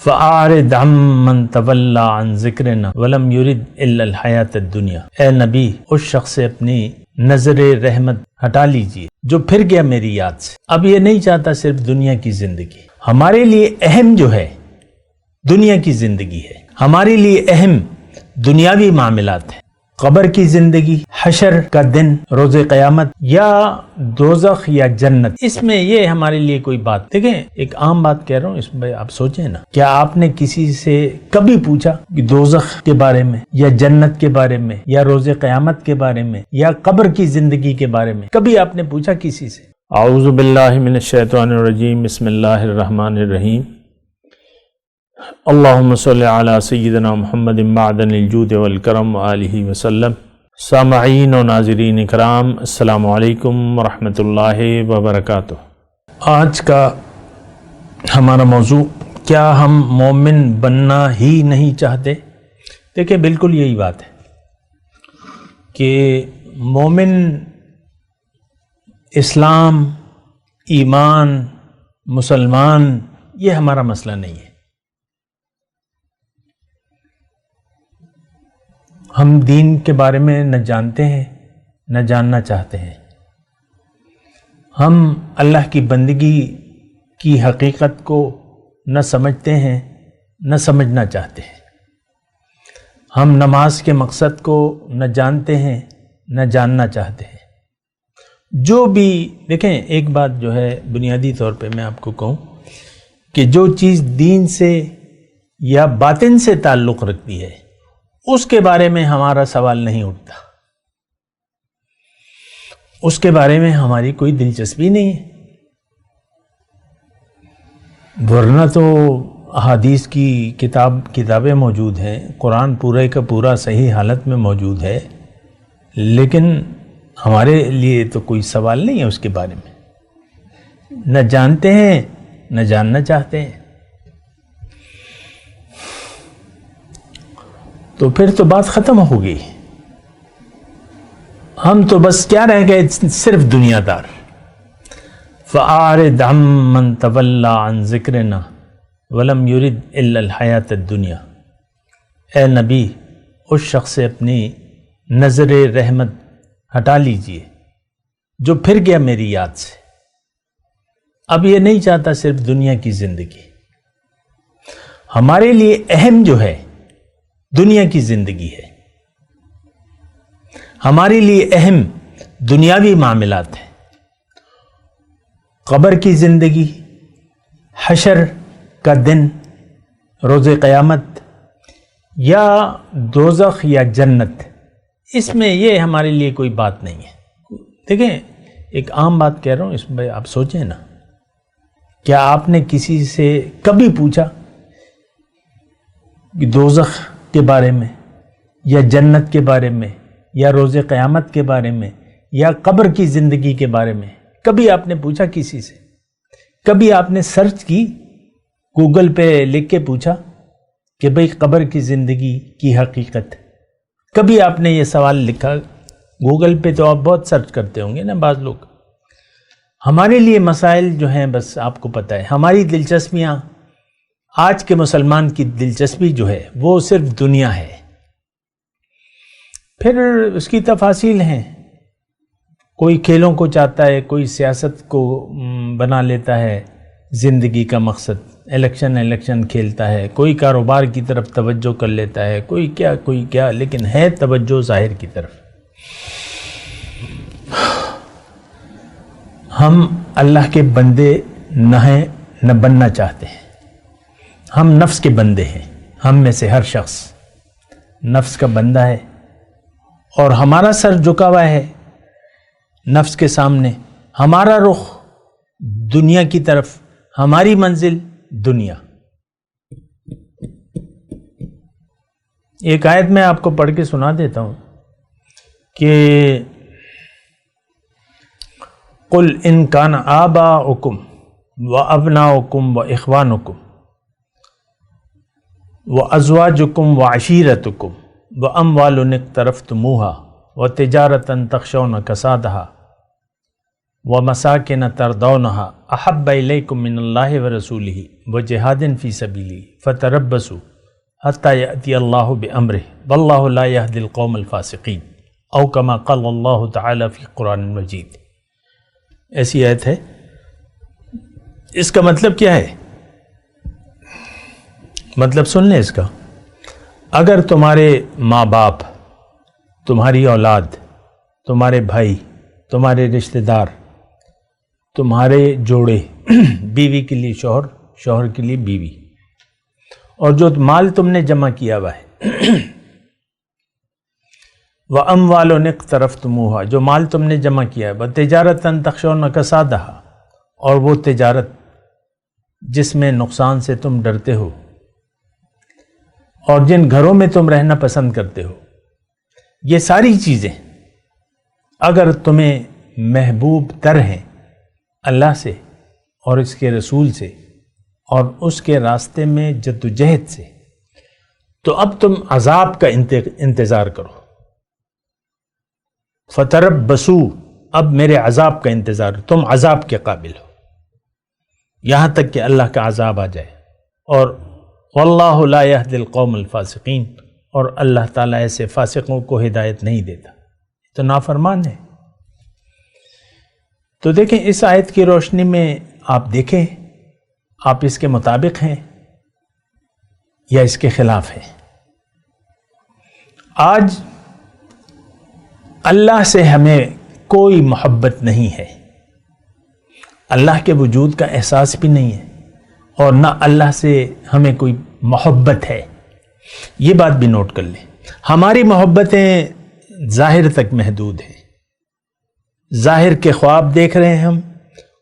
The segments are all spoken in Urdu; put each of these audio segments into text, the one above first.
فَأَعْرِضْ عَمَّنْ تَوَلَّى عَنْ ذِكْرِنَا وَلَمْ يُرِدْ إِلَّا الْحَيَاةَ الدُّنْيَا۔ اے نبی اس شخص سے اپنی نظر رحمت ہٹا لیجئے جو پھر گیا میری یاد سے، اب یہ نہیں چاہتا صرف دنیا کی زندگی۔ ہمارے لیے اہم جو ہے دنیا کی زندگی ہے، ہمارے لیے اہم دنیاوی معاملات ہیں، قبر کی زندگی، حشر کا دن، روز قیامت، یا دوزخ یا جنت۔ اس میں یہ ہمارے لیے کوئی بات، دیکھیں ایک عام بات کہہ رہا ہوں، اس میں آپ سوچیں نا، کیا آپ نے کسی سے کبھی پوچھا کہ دوزخ کے بارے میں یا جنت کے بارے میں یا روز قیامت کے بارے میں یا قبر کی زندگی کے بارے میں کبھی آپ نے پوچھا کسی سے؟ اعوذ باللہ من الشیطان الرجیم، بسم اللہ الرحمن الرحیم۔ اللہم صلی علی سیدنا محمد معدن الجود والکرم وآلہ وسلم۔ سامعین و ناظرین اکرام، السلام علیکم ورحمۃ اللہ وبرکاتہ۔ آج کا ہمارا موضوع، کیا ہم مومن بننا ہی نہیں چاہتے؟ دیکھیں بالکل یہی بات ہے کہ مومن اسلام، ایمان، مسلمان، یہ ہمارا مسئلہ نہیں ہے۔ ہم دین کے بارے میں نہ جانتے ہیں نہ جاننا چاہتے ہیں۔ ہم اللہ کی بندگی کی حقیقت کو نہ سمجھتے ہیں نہ سمجھنا چاہتے ہیں۔ ہم نماز کے مقصد کو نہ جانتے ہیں نہ جاننا چاہتے ہیں۔ جو بھی دیکھیں، ایک بات جو ہے بنیادی طور پہ میں آپ کو کہوں کہ جو چیز دین سے یا باطن سے تعلق رکھتی ہے اس کے بارے میں ہمارا سوال نہیں اٹھتا، اس کے بارے میں ہماری کوئی دلچسپی نہیں ہے، ورنہ تو احادیث کی کتابیں موجود ہیں، قرآن پورے کا پورا صحیح حالت میں موجود ہے، لیکن ہمارے لیے تو کوئی سوال نہیں ہے اس کے بارے میں، نہ جانتے ہیں نہ جاننا چاہتے ہیں۔ تو پھر تو بات ختم ہو گئی، ہم تو بس کیا رہ گئے، صرف دنیا دار۔ فَأَعْرِضْ عَمَّنْ تَوَلَّى عَنْ ذِكْرِنَا وَلَمْ يُرِدْ إِلَّا الْحَيَاةَ الدُّنْيَا۔ اے نبی اس شخص سے اپنی نظر رحمت ہٹا لیجئے جو پھر گیا میری یاد سے، اب یہ نہیں چاہتا صرف دنیا کی زندگی۔ ہمارے لیے اہم جو ہے دنیا کی زندگی ہے، ہمارے لیے اہم دنیاوی معاملات ہیں، قبر کی زندگی، حشر کا دن، روز قیامت، یا دوزخ یا جنت۔ اس میں یہ ہمارے لیے کوئی بات نہیں ہے۔ دیکھیں ایک عام بات کہہ رہا ہوں، اس میں آپ سوچیں نا، کیا آپ نے کسی سے کبھی پوچھا کہ دوزخ کے بارے میں یا جنت کے بارے میں یا روز قیامت کے بارے میں یا قبر کی زندگی کے بارے میں کبھی آپ نے پوچھا کسی سے؟ کبھی آپ نے سرچ کی، گوگل پہ لکھ کے پوچھا کہ بھئی قبر کی زندگی کی حقیقت؟ کبھی آپ نے یہ سوال لکھا؟ گوگل پہ تو آپ بہت سرچ کرتے ہوں گے نا بعض لوگ۔ ہمارے لیے مسائل جو ہیں بس آپ کو پتہ ہے، ہماری دلچسپیاں، آج کے مسلمان کی دلچسپی جو ہے وہ صرف دنیا ہے۔ پھر اس کی تفاصیل ہیں، کوئی کھیلوں کو چاہتا ہے، کوئی سیاست کو بنا لیتا ہے زندگی کا مقصد، الیکشن کھیلتا ہے، کوئی کاروبار کی طرف توجہ کر لیتا ہے، کوئی کیا، لیکن ہے توجہ ظاہر کی طرف۔ ہم اللہ کے بندے نہ ہیں نہ بننا چاہتے ہیں، ہم نفس کے بندے ہیں۔ ہم میں سے ہر شخص نفس کا بندہ ہے، اور ہمارا سر جھکا ہوا ہے نفس کے سامنے، ہمارا رخ دنیا کی طرف، ہماری منزل دنیا۔ ایک آیت میں آپ کو پڑھ کے سنا دیتا ہوں کہ قُلْ إِنْ كَانَ آبَاؤُكُمْ وَأَبْنَاؤُكُمْ وَإِخْوَانُكُمْ وَأَزْوَاجُكُمْ وَعَشِيرَتُكُمْ وَأَمْوَالٌ اقْتَرَفْتُمُوهَا وَتِجَارَةً تَخْشَوْنَ كَسَادَهَا وَمَسَاكِنَ تَرْضَوْنَهَا أَحَبَّ إِلَيْكُم مِّنَ اللَّهِ وَرَسُولِهِ وَجِهَادٍ فِي سَبِيلِهِ فَتَرَبَّصُوا حَتَّى يَأْتِيَ اللَّهُ بِأَمْرِهِ وَاللَّهُ لَا يَهْدِي الْقَوْمَ الْفَاسِقِينَ أو كما قال اللہ تعالیٰ فی قرآن مجید. ایسی آیت ہے. اس کا مطلب کیا ہے؟ مطلب سن لیں اس کا. اگر تمہارے ماں باپ، تمہاری اولاد، تمہارے بھائی، تمہارے رشتہ دار، تمہارے جوڑے، بیوی کے لیے شوہر، شوہر کے لیے بیوی، اور جو مال تم نے جمع کیا ہوا ہے، وَأَمْوَالٌ اقْتَرَفْتُمُوهَا، جو مال تم نے جمع کیا ہے، وَتِجَارَةً تَخْشَوْنَ كَسَادَهَا، اور وہ تجارت جس میں نقصان سے تم ڈرتے ہو، اور جن گھروں میں تم رہنا پسند کرتے ہو، یہ ساری چیزیں اگر تمہیں محبوب تر ہیں اللہ سے اور اس کے رسول سے اور اس کے راستے میں جدوجہد سے، تو اب تم عذاب کا انتظار کرو. فَتَرَبَّصُوا، اب میرے عذاب کا انتظار، تم عذاب کے قابل ہو یہاں تک کہ اللہ کا عذاب آ جائے. اور وَاللَّهُ لَا يَهْدِي الْقَوْمَ الْفَاسِقِينَ، اور اللہ تعالیٰ ایسے فاسقوں کو ہدایت نہیں دیتا، تو نافرمان ہے. تو دیکھیں اس آیت کی روشنی میں آپ دیکھیں آپ اس کے مطابق ہیں یا اس کے خلاف ہیں. آج اللہ سے ہمیں کوئی محبت نہیں ہے، اللہ کے وجود کا احساس بھی نہیں ہے، اور نہ اللہ سے ہمیں کوئی محبت ہے. یہ بات بھی نوٹ کر لیں. ہماری محبتیں ظاہر تک محدود ہیں، ظاہر کے خواب دیکھ رہے ہیں ہم،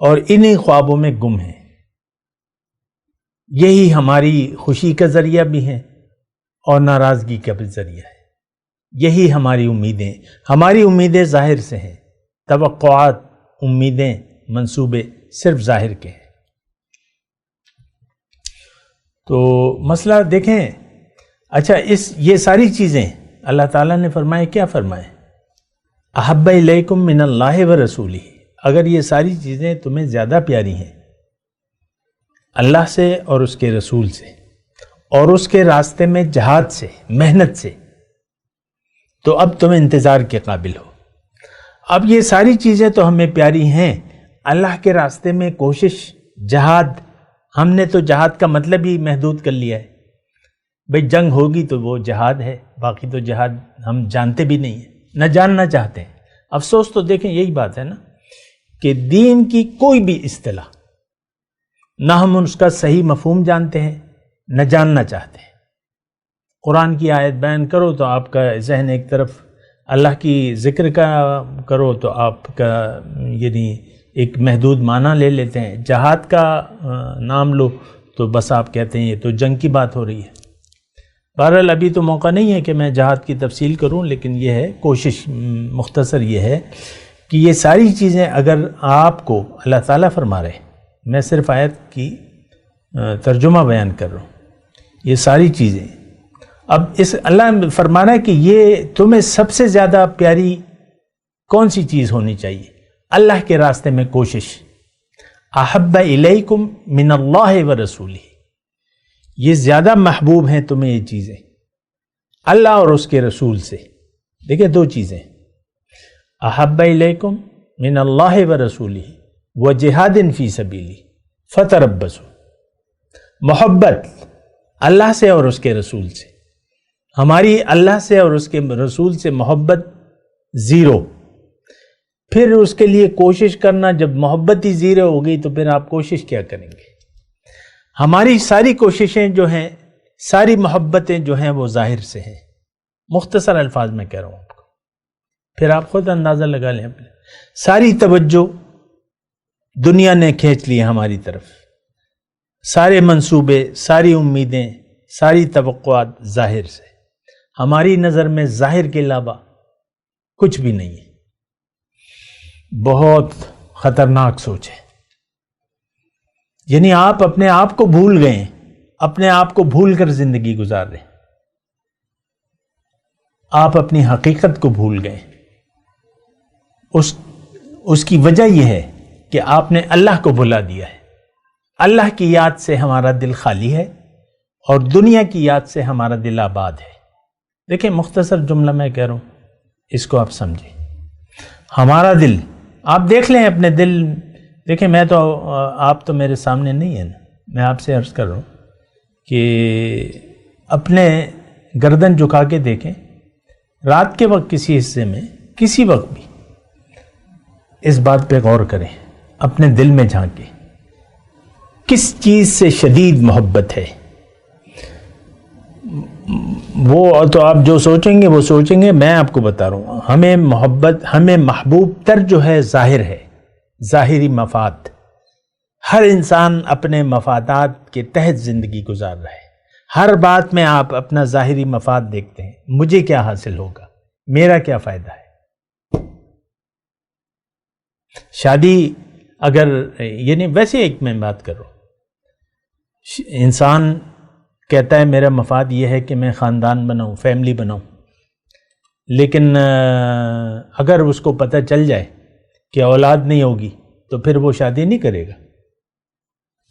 اور انہی خوابوں میں گم ہیں. یہی ہماری خوشی کا ذریعہ بھی ہیں اور ناراضگی کا بھی ذریعہ ہے. یہی ہماری امیدیں، ہماری امیدیں ظاہر سے ہیں، توقعات، امیدیں، منصوبے صرف ظاہر کے ہیں. تو مسئلہ دیکھیں. اچھا یہ ساری چیزیں اللہ تعالیٰ نے فرمائے، کیا فرمائے؟ احب الیکم من اللہ و رسولہ. اگر یہ ساری چیزیں تمہیں زیادہ پیاری ہیں اللہ سے اور اس کے رسول سے اور اس کے راستے میں جہاد سے، محنت سے، تو اب تم انتظار کے قابل ہو. اب یہ ساری چیزیں تو ہمیں پیاری ہیں، اللہ کے راستے میں کوشش، جہاد. ہم نے تو جہاد کا مطلب ہی محدود کر لیا ہے. بھئی جنگ ہوگی تو وہ جہاد ہے، باقی تو جہاد ہم جانتے بھی نہیں ہیں، نہ جاننا چاہتے ہیں. افسوس تو دیکھیں یہی بات ہے نا کہ دین کی کوئی بھی اصطلاح نہ ہم اس کا صحیح مفہوم جانتے ہیں نہ جاننا چاہتے ہیں. قرآن کی آیت بیان کرو تو آپ کا ذہن ایک طرف، اللہ کی ذکر کا کرو تو آپ کا یعنی ایک محدود معنی لے لیتے ہیں. جہاد کا نام لو تو بس آپ کہتے ہیں یہ تو جنگ کی بات ہو رہی ہے. بہرحال ابھی تو موقع نہیں ہے کہ میں جہاد کی تفصیل کروں، لیکن یہ ہے کوشش مختصر یہ ہے کہ یہ ساری چیزیں اگر آپ کو اللہ تعالیٰ فرما رہے، میں صرف آیت کی ترجمہ بیان کر رہا ہوں، یہ ساری چیزیں اب اس اللہ فرما رہا ہے کہ یہ تمہیں سب سے زیادہ پیاری کون سی چیز ہونی چاہیے؟ اللہ کے راستے میں کوشش. احب الیکم من اللہ و رسولہ، یہ زیادہ محبوب ہیں تمہیں یہ چیزیں اللہ اور اس کے رسول سے. دیکھیں دو چیزیں، احب الیکم من اللہ و رسولہ و جہاد فی سبیلہ فتربصوا. محبت اللہ سے اور اس کے رسول سے. ہماری اللہ سے اور اس کے رسول سے محبت زیرو. پھر اس کے لیے کوشش کرنا، جب محبت ہی زیرو ہو گئی تو پھر آپ کوشش کیا کریں گے؟ ہماری ساری کوششیں جو ہیں، ساری محبتیں جو ہیں وہ ظاہر سے ہیں. مختصر الفاظ میں کہہ رہا ہوں آپ کو، پھر آپ خود اندازہ لگا لیں. ساری توجہ دنیا نے کھینچ لی ہماری طرف، سارے منصوبے، ساری امیدیں، ساری توقعات ظاہر سے. ہماری نظر میں ظاہر کے علاوہ کچھ بھی نہیں ہے. بہت خطرناک سوچ ہے. یعنی آپ اپنے آپ کو بھول گئے، اپنے آپ کو بھول کر زندگی گزار رہے ہیں. آپ اپنی حقیقت کو بھول گئے. اس کی وجہ یہ ہے کہ آپ نے اللہ کو بھلا دیا ہے. اللہ کی یاد سے ہمارا دل خالی ہے اور دنیا کی یاد سے ہمارا دل آباد ہے. دیکھیں مختصر جملہ میں کہہ رہا ہوں, اس کو آپ سمجھیں. ہمارا دل, آپ دیکھ لیں اپنے دل. دیکھیں میں تو, آپ تو میرے سامنے نہیں ہیں نا, میں آپ سے عرض کر رہا ہوں کہ اپنے گردن جھکا کے دیکھیں, رات کے وقت کسی حصے میں کسی وقت بھی اس بات پہ غور کریں, اپنے دل میں جھانکیں کس چیز سے شدید محبت ہے. وہ تو آپ جو سوچیں گے وہ سوچیں گے, میں آپ کو بتا رہا ہوں ہمیں محبت, ہمیں محبوب تر جو ہے ظاہر ہے, ظاہری مفاد. ہر انسان اپنے مفادات کے تحت زندگی گزار رہا ہے. ہر بات میں آپ اپنا ظاہری مفاد دیکھتے ہیں, مجھے کیا حاصل ہوگا, میرا کیا فائدہ ہے. شادی اگر یعنی ویسے ایک میں بات کر رہا ہوں, انسان کہتا ہے میرا مفاد یہ ہے کہ میں خاندان بناؤں, فیملی بناؤں, لیکن اگر اس کو پتہ چل جائے کہ اولاد نہیں ہوگی تو پھر وہ شادی نہیں کرے گا.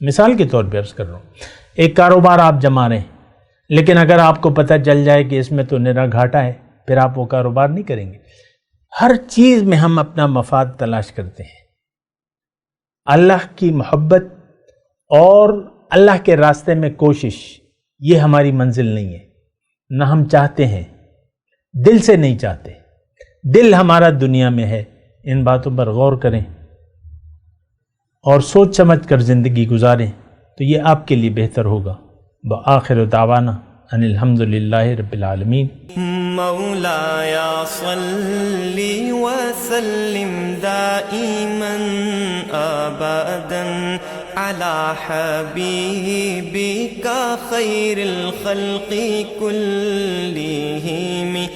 مثال کے طور پہ عرض کر رہا ہوں, ایک کاروبار آپ جما رہے ہیں, لیکن اگر آپ کو پتہ چل جائے کہ اس میں تو نرا گھاٹا ہے, پھر آپ وہ کاروبار نہیں کریں گے. ہر چیز میں ہم اپنا مفاد تلاش کرتے ہیں. اللہ کی محبت اور اللہ کے راستے میں کوشش, یہ ہماری منزل نہیں ہے. نہ ہم چاہتے ہیں, دل سے نہیں چاہتے. دل ہمارا دنیا میں ہے. ان باتوں پر غور کریں اور سوچ سمجھ کر زندگی گزاریں تو یہ آپ کے لیے بہتر ہوگا. وآخر دعوانا ان الحمدللہ رب العالمین. مولایا صلی وسلم دائما ابدا على حبيبك خير الخلق كلهم.